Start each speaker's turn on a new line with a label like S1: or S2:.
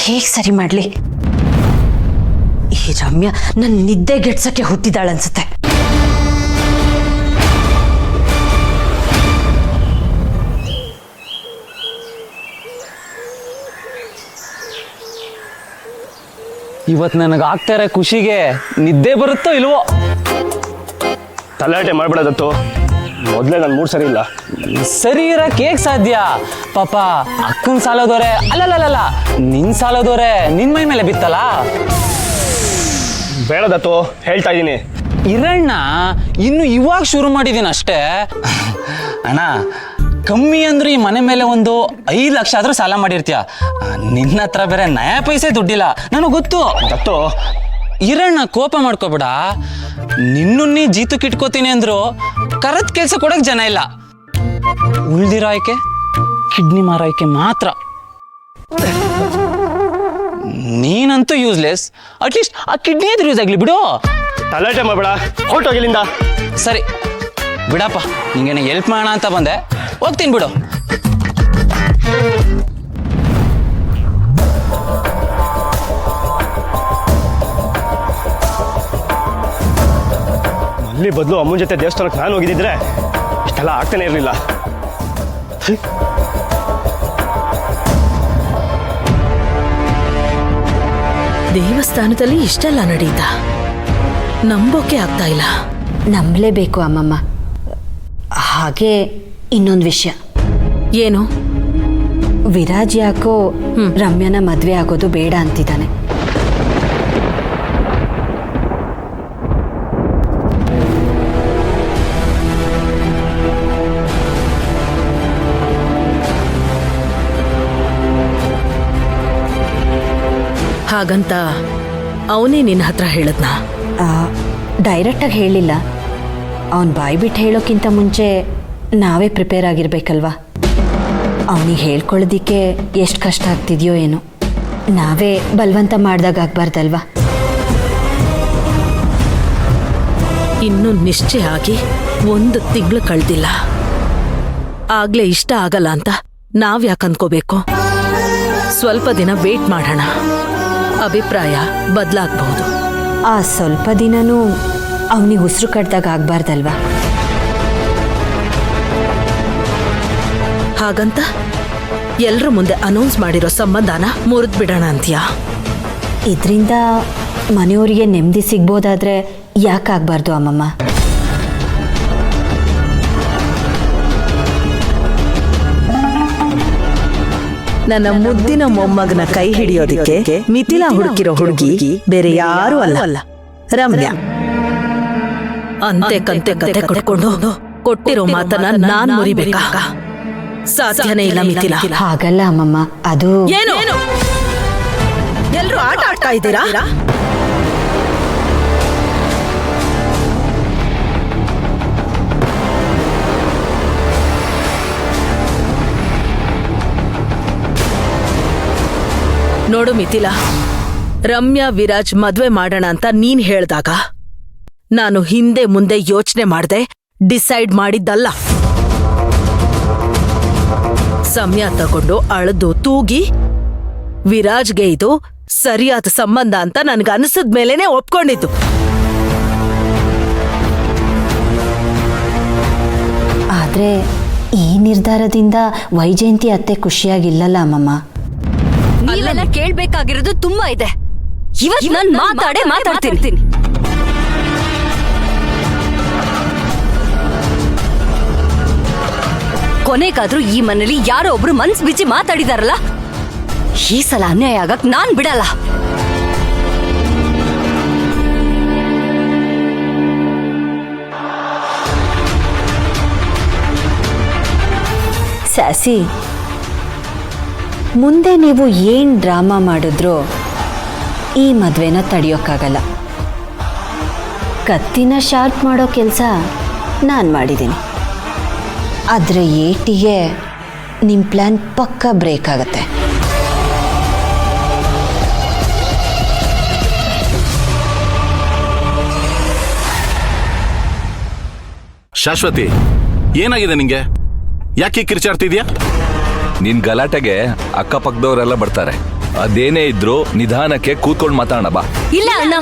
S1: ಹೇಗೆ ಸರಿ ಮಾಡಲಿ? ಈ ರಮ್ಯಾ ನನ್ನ ನಿದ್ದೆ ಗೆಡ್ಸಕ್ಕೆ ಹುಟ್ಟಿದಾಳನ್ಸುತ್ತೆ.
S2: ಇವತ್ತು ನನಗೆ ಆಗ್ತಾ ಇರೋ ಖುಷಿಗೆ ನಿದ್ದೆ ಬರುತ್ತೋ ಇಲ್ವೋ?
S3: ತಲಾಟೆ ಮಾಡ್ಬಿಡೋದತ್ತು. ಮೊದಲೇ ನನ್ನ ಮೂಡ್ ಸರಿ ಇಲ್ಲ.
S2: ಸರಿ ಇರಕ್ಕೆ ಹೇಗೆ ಸಾಧ್ಯ? ಪಾಪ ಅಕ್ಕನ ಸಾಲದೋರೆ ಅಲ್ಲಲ್ಲ ನಿನ್ ಸಾಲದೋರೆ ನಿನ್ ಮೈ ಮೇಲೆ ಬಿತ್ತಲ್ಲ.
S3: ಬೇಡದತ್ತು, ಹೇಳ್ತಾ ಇದ್ದೀನಿ.
S2: ಇರಣ್ಣ, ಇನ್ನು ಇವಾಗ ಶುರು ಮಾಡಿದ್ದೀನಿ ಅಷ್ಟೇ. ಅಣ್ಣ, ಕಮ್ಮಿ ಅಂದ್ರೆ ಈ ಮನೆ ಮೇಲೆ ಒಂದು 5 ಲಕ್ಷ ಆದ್ರೂ ಸಾಲ ಮಾಡಿರ್ತೀಯ. ನಿನ್ನ ಹತ್ರ ಬೇರೆ ನಯಾ ಪೈಸೆ ದುಡ್ಡಿಲ್ಲ, ನನಗೆ ಗೊತ್ತು.
S3: ದತ್ತು,
S2: ಇರಣ್ಣ, ಕೋಪ ಮಾಡ್ಕೋಬೇಡ. ನೀ ಜೀತಕ್ಕೆ ಇಟ್ಕೋತೀನಿ ಅಂದ್ರು ಕರತ್ ಕೆಲಸ ಕೊಡಕ್ ಜನ ಇಲ್ಲ. ಉಳ್ದಿರೋ ಆಯ್ಕೆ ಕಿಡ್ನಿ ಮಾರಾಯ್ಕೆ ಮಾತ್ರ. ನೀನಂತೂ ಯೂಸ್ಲೆಸ್. ಅಟ್ಲೀಸ್ಟ್ ಆ ಕಿಡ್ನಿ ಆದ್ರೂ ಯೂಸ್ ಆಗ್ಲಿ ಬಿಡು.
S3: ತಲಾಟೆ ಮಾಡಬೇಡ, ಹೊರಟೋಗಿಲ್ಲಿಂದ.
S2: ಸರಿ ಬಿಡಪ್ಪ, ನಿಂಗೇನೆ ಹೆಲ್ಪ್ ಮಾಡೋಣ ಅಂತ ಬಂದೆ, ಹೋಗ್ತೀನಿ ಬಿಡು.
S3: ಅಲ್ಲಿ ಬದಲು ಅಮ್ಮನ ಜೊತೆ ದೇವಸ್ಥಾನಕ್ಕೆ ನಾನು ಹೋಗಿದ್ದಿದ್ರೆ ಇಷ್ಟೆಲ್ಲ ಆಗ್ತಾನೆ ಇರಲಿಲ್ಲ.
S4: ದೇವಸ್ಥಾನದಲ್ಲಿ ಇಷ್ಟೆಲ್ಲ ನಡೀತಾ ನಂಬೋಕೆ ಆಗ್ತಾ ಇಲ್ಲ.
S1: ನಂಬಲೇಬೇಕು ಅಮ್ಮಮ್ಮ. ಹಾಗೆ ಇನ್ನೊಂದು ವಿಷಯ.
S4: ಏನು?
S1: ವಿರಾಜ್ ಯಾಕೋ ರಮ್ಯನ ಮದ್ವೆ ಆಗೋದು ಬೇಡ ಅಂತಿದ್ದಾನೆ.
S4: ಹಾಗಂತ ಅವನೇ ನಿನ್ನ ಹತ್ರ ಹೇಳದ್ನಾ?
S1: ಡೈರೆಕ್ಟಾಗಿ ಹೇಳಿಲ್ಲ. ಅವನು ಬಾಯಿ ಬಿಟ್ಟು ಹೇಳೋಕ್ಕಿಂತ ಮುಂಚೆ ನಾವೇ ಪ್ರಿಪೇರ್ ಆಗಿರ್ಬೇಕಲ್ವಾ? ಅವನಿಗೆ ಹೇಳ್ಕೊಳ್ಳೋದಿಕ್ಕೆ ಎಷ್ಟು ಕಷ್ಟ ಆಗ್ತಿದೆಯೋ ಏನೋ. ನಾವೇ ಬಲವಂತ ಮಾಡ್ದಾಗ ಆಗ್ಬಾರ್ದಲ್ವಾ?
S4: ಇನ್ನೂ ನಿಶ್ಚಯ ಆಗಿ 1 ತಿಂಗಳು ಕಳೆದಿಲ್ಲ. ಆಗ್ಲೇ ಇಷ್ಟ ಆಗಲ್ಲ ಅಂತ ನಾವ್ ಯಾಕೆ ಅನ್ಕೋಬೇಕು? ಸ್ವಲ್ಪ ದಿನ ವೇಟ್ ಮಾಡೋಣ, ಅಭಿಪ್ರಾಯ ಬದಲಾಗಬಹುದು.
S1: ಆ ಸ್ವಲ್ಪ ದಿನನೂ ಅವನಿಗೆ ಉಸಿರು ಕಟ್ಟಿದಾಗ ಆಗ್ಬಾರ್ದಲ್ವಾ?
S4: ಹಾಗಂತ ಎಲ್ರ ಮುಂದೆ ಅನೌನ್ಸ್ ಮಾಡಿರೋ ಸಂಬಂಧನ ಮುರಿದ್ ಬಿಡೋಣ ಅಂತೀಯಾ?
S1: ಇದರಿಂದ ಮನೆಯವರಿಗೆ ನೆಮ್ಮದಿ ಸಿಗ್ಬೋದಾದ್ರೆ ಯಾಕಾಗಬಾರ್ದು ಅಮ್ಮಮ್ಮ?
S5: ನನ್ನ ಮುದ್ದಿನ ಮೊಮ್ಮಗನ ಕೈ ಹಿಡಿಯೋದಿಕ್ಕೆ ಮಿಥಿಲಾ ಹುಡುಕಿರೋ ಹುಡುಗಿ ಬೇರೆ ಯಾರೂ ಅಲ್ಲ, ರಮ್ಯಾ.
S4: ಅಂತೆ ಕಂತೆ ಕತೆ ಕಟ್ಕೊಂಡು ಕೊಟ್ಟಿರೋ ಮಾತನ್ನ ನಾನ್ ಮುರಿಬೇಕಾ? ಸಾಧ್ಯನೇ ಇಲ್ಲ ಮಿಥಿಲಾ.
S1: ಹಾಗಲ್ಲ ಅಮ್ಮಮ್ಮ, ಅದು
S4: ಏನು? ಎಲ್ರೂ ಆಟ ಆಡ್ತಾ ಇದ್ದೀರಾ? ನೋಡು ಮಿಥಿಲಾ, ರಮ್ಯಾ ವಿರಾಜ್ ಮದ್ವೆ ಮಾಡೋಣ ಅಂತ ನೀನ್ ಹೇಳ್ದಾಗ ನಾನು ಹಿಂದೆ ಮುಂದೆ ಯೋಚನೆ ಮಾಡ್ದೆ ಡಿಸೈಡ್ ಮಾಡಿದ್ದಲ್ಲ. ಸಮಯ ತಗೊಂಡು ಅಳದು ತೂಗಿ ವಿರಾಜ್ಗೆ ಇದು ಸರಿಯಾದ ಸಂಬಂಧ ಅಂತ ನನ್ಗನ್ಸದ್ ಮೇಲೇನೆ ಒಪ್ಕೊಂಡಿದ್ದು.
S1: ಆದ್ರೆ ಈ ನಿರ್ಧಾರದಿಂದ ವೈಜಯಂತಿ ಅತ್ತೆ ಖುಷಿಯಾಗಿಲ್ಲಲ್ಲ ಅಮ್ಮಮ್ಮ.
S6: ನೀವೆಲ್ಲ ಕೇಳ್ಬೇಕಾಗಿರೋದು ತುಂಬಾ ಇದೆ. ಇವತ್ತು ನಾನು ಮಾತಾಡ್ತೀನಿ. ಕೊನೆಗಾದ್ರೂ ಈ ಮನೇಲಿ ಯಾರೋ ಒಬ್ರು ಮನ್ಸ್ ಬಿಚ್ಚಿ ಮಾತಾಡಿದಾರಲ್ಲ, ಈ ಸಲ ಅನ್ಯಾಯ ಆಗಕ್ ನಾನ್ ಬಿಡಲ್ಲ.
S1: ಸ್ಯಾಸಿ, ಮುಂದೆ ನೀವು ಏನು ಡ್ರಾಮಾ ಮಾಡಿದ್ರೂ ಈ ಮದುವೆನ ತಡೆಯೋಕ್ಕಾಗಲ್ಲ. ಕತ್ತಿನ ಶಾರ್ಪ್ ಮಾಡೋ ಕೆಲಸ ನಾನು ಮಾಡಿದ್ದೀನಿ. ಆದರೆ ಏಟಿಗೆ ನಿಮ್ಮ ಪ್ಲ್ಯಾನ್ ಪಕ್ಕ ಬ್ರೇಕ್ ಆಗುತ್ತೆ.
S7: ಶಾಶ್ವತಿ, ಏನಾಗಿದೆ ನಿಂಗೆ? ಯಾಕೆ ಕಿರ್ಚಾಡ್ತಿದ್ಯಾ?
S8: ನಿನ್ ಗಲಾಟೆಗೆ ಅಕ್ಕಪಕ್ಕದವರೆಲ್ಲ ಬರ್ತಾರೆ. ಅದೇನೇ ಇದ್ರು ನಿಧಾನಕ್ಕೆ ಕೂತ್ಕೊಂಡು ಮಾತಾಡೋಣ ಬಾ.
S6: ಇಲ್ಲ ಅಣ್ಣ.